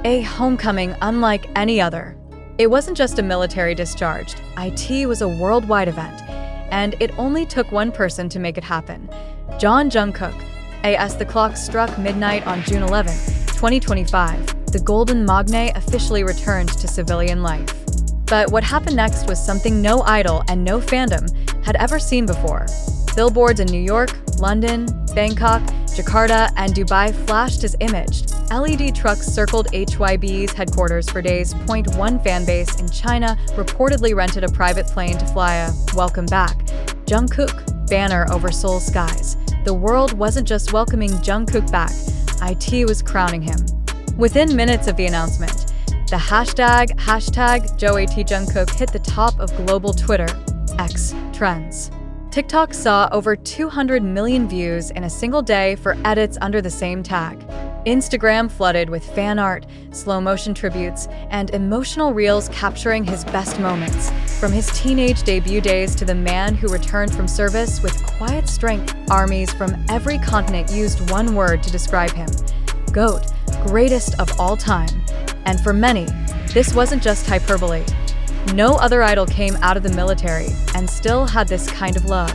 A homecoming unlike any other. It wasn't just a military discharge. IT was a worldwide event, and it only took one person to make it happen. Jungkook. As the clock struck midnight on June 11, 2025, the Golden Magne officially returned to civilian life. But what happened next was something no idol and no fandom had ever seen before. Billboards in New York, London, Bangkok, Jakarta, and Dubai flashed his image. LED trucks circled HYB's headquarters for days. One fanbase in China reportedly rented a private plane to fly a "Welcome Back" Jungkook banner over Seoul skies. The world wasn't just welcoming Jungkook back, IT was crowning him. Within minutes of the announcement, the hashtag #JoATJungkook hit the top of global Twitter X trends. TikTok saw over 200 million views in a single day for edits under the same tag. Instagram flooded with fan art, slow-motion tributes, and emotional reels capturing his best moments, from his teenage debut days to the man who returned from service with quiet strength. Armies from every continent used one word to describe him: GOAT, greatest of all time. And for many, this wasn't just hyperbole. No other idol came out of the military and still had this kind of love.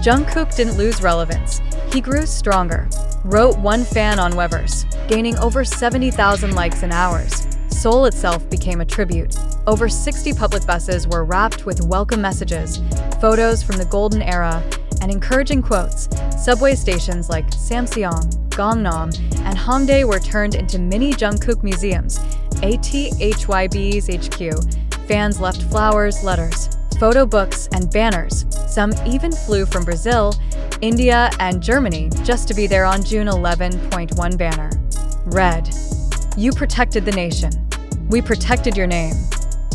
Jungkook didn't lose relevance. He grew stronger, wrote one fan on Weverse, gaining over 70,000 likes in hours. Seoul itself became a tribute. Over 60 public buses were wrapped with welcome messages, photos from the golden era, and encouraging quotes. Subway stations like Samseong, Gangnam, and Hongdae were turned into mini Jungkook museums. At HYB's HQ, fans left flowers, letters, photo books, and banners. Some even flew from Brazil, India, and Germany just to be there on June 11. Banner read, "You protected the nation. We protected your name."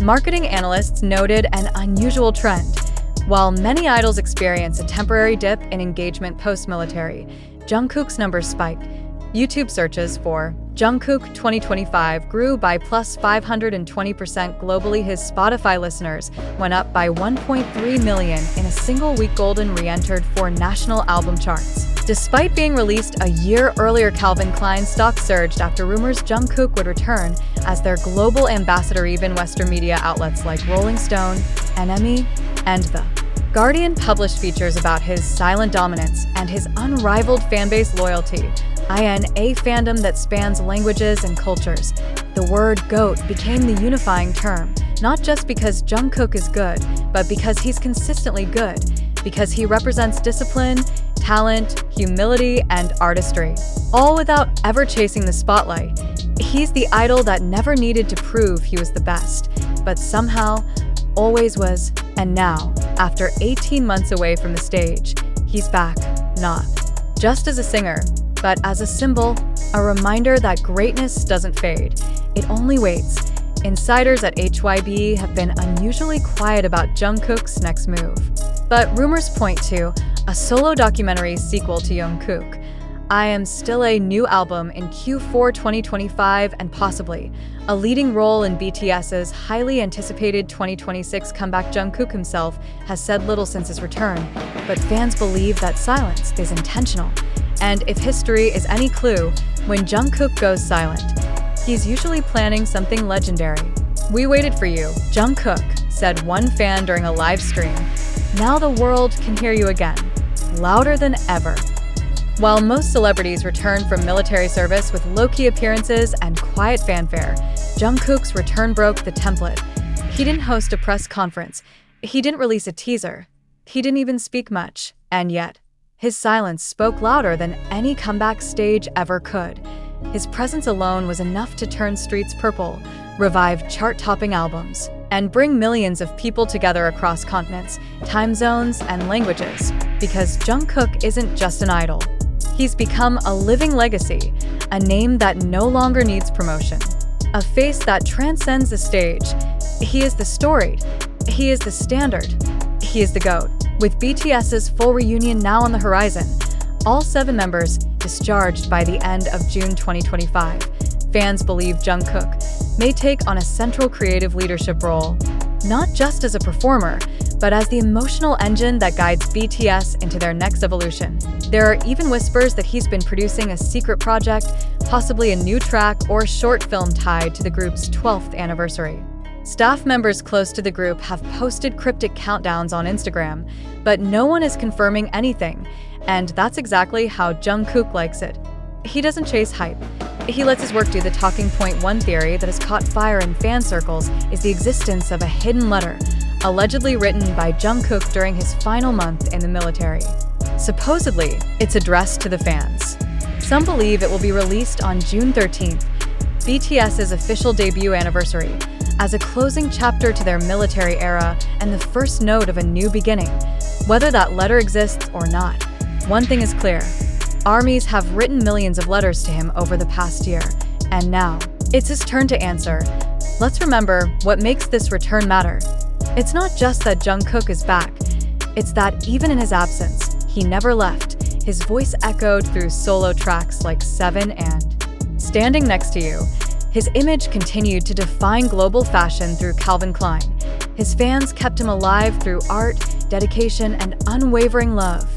Marketing analysts noted an unusual trend. While many idols experience a temporary dip in engagement post-military, Jungkook's numbers spiked. YouTube searches for Jungkook 2025 grew by plus 520% globally. His Spotify listeners went up by 1.3 million in a single week. Golden re-entered 4 national album charts. Despite being released a year earlier, Calvin Klein's stock surged after rumors Jungkook would return as their global ambassador. Even Western media outlets like Rolling Stone, NME, and The Guardian published features about his silent dominance and his unrivaled fanbase loyalty. A fandom that spans languages and cultures. The word GOAT became the unifying term, not just because Jungkook is good, but because he's consistently good, because he represents discipline, talent, humility, and artistry, all without ever chasing the spotlight. He's the idol that never needed to prove he was the best, but somehow always was. And now, after 18 months away from the stage, he's back, not just as a singer, but as a symbol, a reminder that greatness doesn't fade, it only waits. Insiders at HYB have been unusually quiet about Jungkook's next move, but rumors point to a solo documentary sequel to Jungkook. I Am Still, a new album in Q4 2025, and possibly a leading role in BTS's highly anticipated 2026 comeback. Jungkook himself has said little since his return, but fans believe that silence is intentional. And if history is any clue, when Jungkook goes silent, he's usually planning something legendary. "We waited for you, Jungkook," said one fan during a live stream. "Now the world can hear you again, louder than ever." While most celebrities return from military service with low-key appearances and quiet fanfare, Jungkook's return broke the template. He didn't host a press conference. He didn't release a teaser. He didn't even speak much. And yet, his silence spoke louder than any comeback stage ever could. His presence alone was enough to turn streets purple, revive chart-topping albums, and bring millions of people together across continents, time zones, and languages. Because Jungkook isn't just an idol. He's become a living legacy, a name that no longer needs promotion, a face that transcends the stage. He is the story. He is the standard. He is the GOAT. With BTS's full reunion now on the horizon, all 7 members discharged by the end of June 2025, fans believe Jungkook may take on a central creative leadership role, not just as a performer, but as the emotional engine that guides BTS into their next evolution. There are even whispers that he's been producing a secret project, possibly a new track or short film tied to the group's 12th anniversary. Staff members close to the group have posted cryptic countdowns on Instagram, but no one is confirming anything, and that's exactly how Jungkook likes it. He doesn't chase hype. He lets his work do the talking point. One theory that has caught fire in fan circles is the existence of a hidden letter, allegedly written by Jungkook during his final month in the military. Supposedly, it's addressed to the fans. Some believe it will be released on June 13th, BTS's official debut anniversary, as a closing chapter to their military era and the first note of a new beginning. Whether that letter exists or not, one thing is clear. Armies have written millions of letters to him over the past year, and now, it's his turn to answer. Let's remember what makes this return matter. It's not just that Jungkook is back, it's that even in his absence, he never left. His voice echoed through solo tracks like Seven and Standing Next to You. His image continued to define global fashion through Calvin Klein. His fans kept him alive through art, dedication, and unwavering love.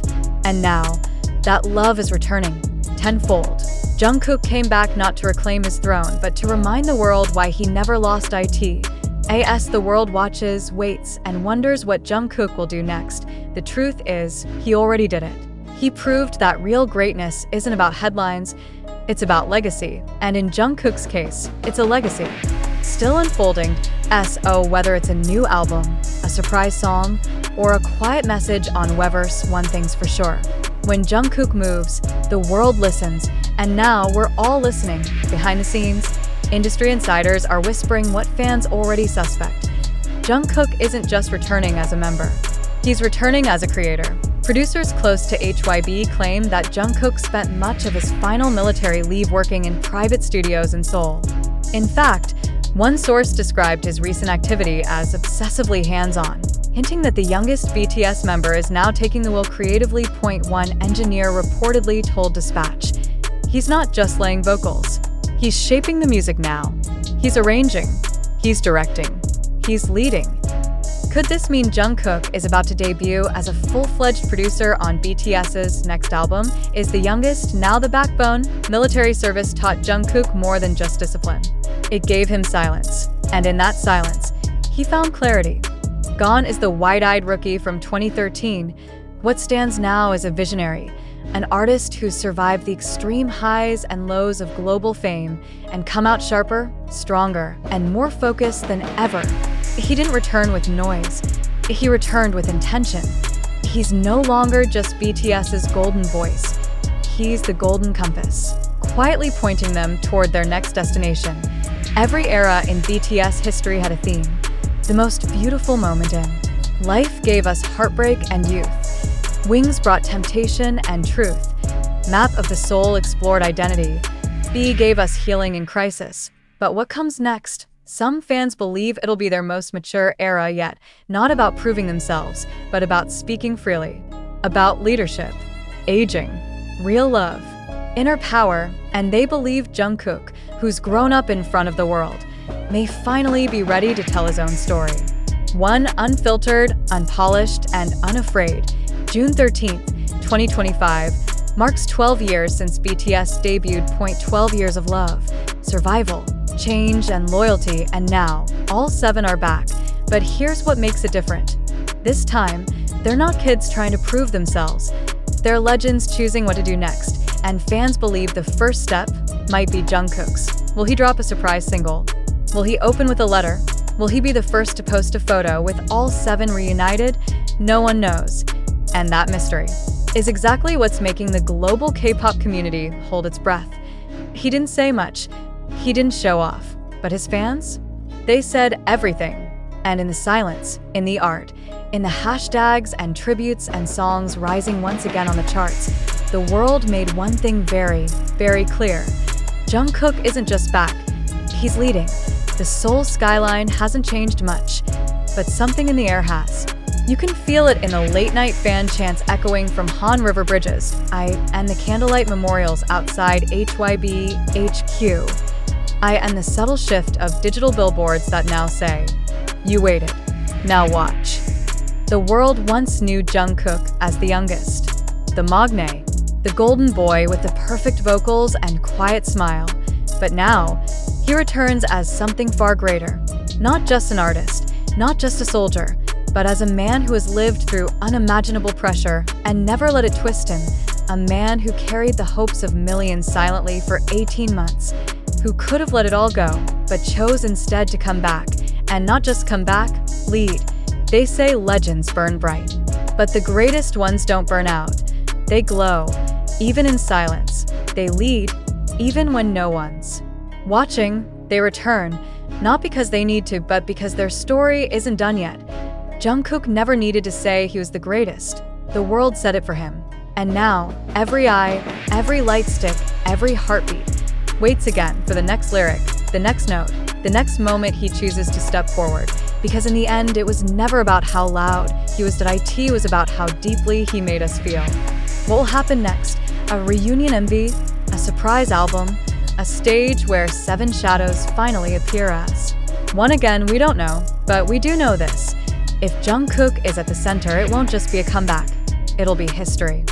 And now, that love is returning, tenfold. Jungkook came back not to reclaim his throne, but to remind the world why he never lost it. As the world watches, waits, and wonders what Jungkook will do next, the truth is, he already did it. He proved that real greatness isn't about headlines, it's about legacy. And in Jungkook's case, it's a legacy still unfolding. Whether it's a new album, a surprise song, or a quiet message on Weverse, one thing's for sure. When Jungkook moves, the world listens, and now we're all listening. Behind the scenes, industry insiders are whispering what fans already suspect. Jungkook isn't just returning as a member. He's returning as a creator. Producers close to HYB claim that Jungkook spent much of his final military leave working in private studios in Seoul. In fact, one source described his recent activity as obsessively hands-on, hinting that the youngest BTS member is now taking the wheel creatively. One engineer reportedly told Dispatch. He's not just laying vocals. He's shaping the music now. He's arranging. He's directing. He's leading. Could this mean Jungkook is about to debut as a full-fledged producer on BTS's next album? Is the youngest now the backbone? Military service taught Jungkook more than just discipline. It gave him silence, and in that silence, he found clarity. Gone is the wide-eyed rookie from 2013. What stands now is a visionary, an artist who's survived the extreme highs and lows of global fame and come out sharper, stronger, and more focused than ever. He didn't return with noise. He returned with intention. He's no longer just BTS's golden voice. He's the golden compass, quietly pointing them toward their next destination. Every era in BTS history had a theme. The most beautiful moment in life gave us heartbreak and youth. Wings brought temptation and truth. Map of the Soul explored identity. B gave us healing in crisis. But what comes next? Some fans believe it'll be their most mature era yet, not about proving themselves, but about speaking freely. About leadership, aging, real love, inner power, and they believe Jungkook, who's grown up in front of the world, may finally be ready to tell his own story. One unfiltered, unpolished, and unafraid. June 13th, 2025, marks 12 years since BTS debuted. 12 years of love, survival, change, and loyalty, and now, all 7 are back. But here's what makes it different. This time, they're not kids trying to prove themselves. They're legends choosing what to do next, and fans believe the first step might be Jungkook's. Will he drop a surprise single? Will he open with a letter? Will he be the first to post a photo with all 7 reunited? No one knows. And that mystery is exactly what's making the global K-pop community hold its breath. He didn't say much. He didn't show off. But his fans? They said everything. And in the silence, in the art, in the hashtags and tributes and songs rising once again on the charts, the world made one thing very, very clear. Jungkook isn't just back. He's leading. The Seoul skyline hasn't changed much, but something in the air has. You can feel it in the late-night fan chants echoing from Han River bridges and the candlelight memorials outside HYB HQ. And the subtle shift of digital billboards that now say, "You waited. Now watch." The world once knew Jungkook as the youngest, the maknae, the golden boy with the perfect vocals and quiet smile. But now, he returns as something far greater. Not just an artist, not just a soldier, but as a man who has lived through unimaginable pressure and never let it twist him. A man who carried the hopes of millions silently for 18 months, who could have let it all go, but chose instead to come back. And not just come back, lead. They say legends burn bright, but the greatest ones don't burn out. They glow, even in silence. They lead, even when no one's watching. They return, not because they need to, but because their story isn't done yet. Jungkook never needed to say he was the greatest. The world said it for him. And now, every eye, every light stick, every heartbeat waits again for the next lyric, the next note, the next moment he chooses to step forward. Because in the end, it was never about how loud he was at IT, it was about how deeply he made us feel. What will happen next? A reunion MV? A surprise album? A stage where 7 shadows finally appear as one again? We don't know, but we do know this. If Jungkook is at the center, it won't just be a comeback. It'll be history.